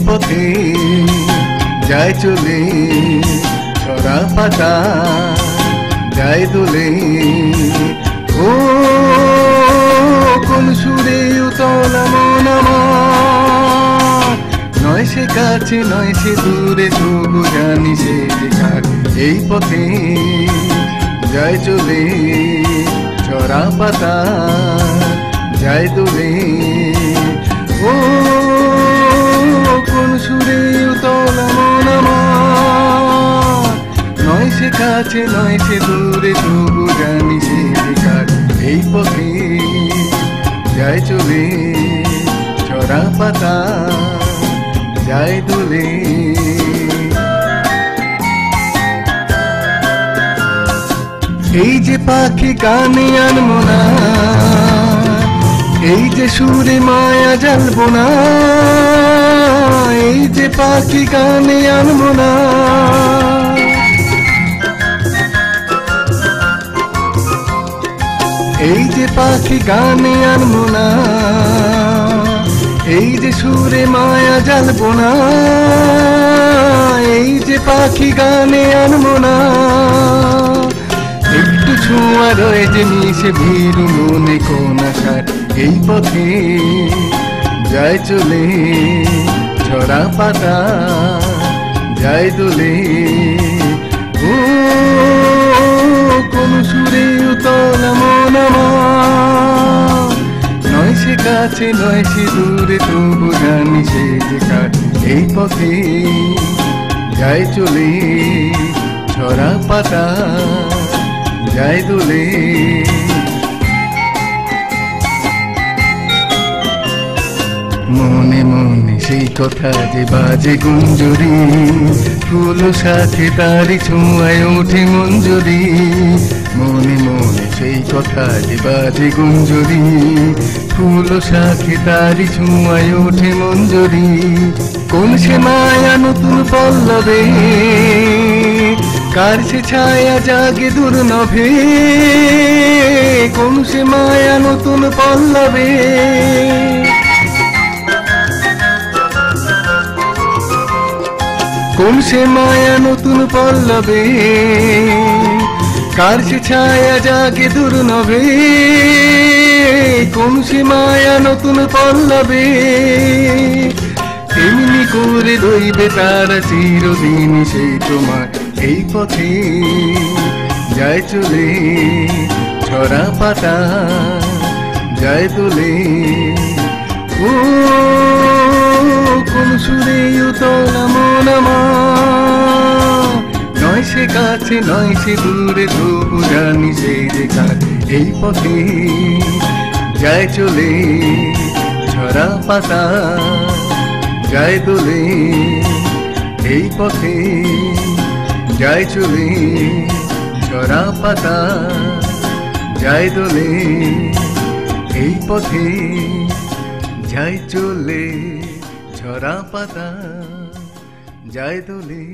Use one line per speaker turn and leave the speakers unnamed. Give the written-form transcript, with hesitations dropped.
পথে যায় চলে ছড়া পাতা যায় দোলে ও কোন সুরে উতল মন আমার নয় সে কাছে নয় সে দূরে তবু জানি সে যেখান এই পথে যায় চলে ছড়া পাতা যায় দোলে ও কোন সুরে উতল মন আমার নয় সে কাছে নয় সে দূরে তবু জানি সে যেখান এই পথে যায় চলে ছড়া পাতা যায় দোলে এই যে পাখি গানে আনবো না এই যে সুরে মায়া জ্বালবো না এই যে পাখি গানে আনবো না এই যে পাখি গানে আনবো না এই যে সুরে মায়া জ্বালবো না এই যে পাখি গানে আনবো না একটু ছোঁয়া রয়ে যে মিশে ভিড় মনে কোন আশার এই পথে যায় চলে ছড়া পাতা যায় দোলে ও কোন সুরে উতল মন আমার নয় সে কাছে নয় সে দূরে তবু জানি সে যেখান এই পথে যায় চলে ছড়া পাতা যায় দোলে মনে মনে সেই কথা যে বাজে গুঞ্জরি ফুল সাথে তারি ছোঁয়ায় ওঠে মঞ্জরি মনে মনে সেই কথা যে বাজে গুঞ্জরি ফুল সাথে তারি ছোঁয়ায় ওঠে মঞ্জরি কোন সে মায়া নতুন পল্লবে কার সে ছায়া জাগে দুর্নভে কোন সে মায়া নতুন পল্লবে কোন সে মায়া নতুন পল্লবে কার সে ছায়া জাগে দুর্নভে কোন সে মায়া নতুন পল্লবে তেমনি করে রইবে তারা চিরদিন সেই তোমার এই পথে যায় চলে ছড়া পাতা যায় দোলে ও কোন সুরে উতল মন আমার নয় সে কাছে নয় সে দূরে তবু জানি সে যেখান এই পথে যায় চলে ছড়া পাতা যায় দোলে এই পথে যায় চলে ছড়া পাতা যায় দোলে এই পথে যায় চলে ছড়া পাতা যায় দোলে।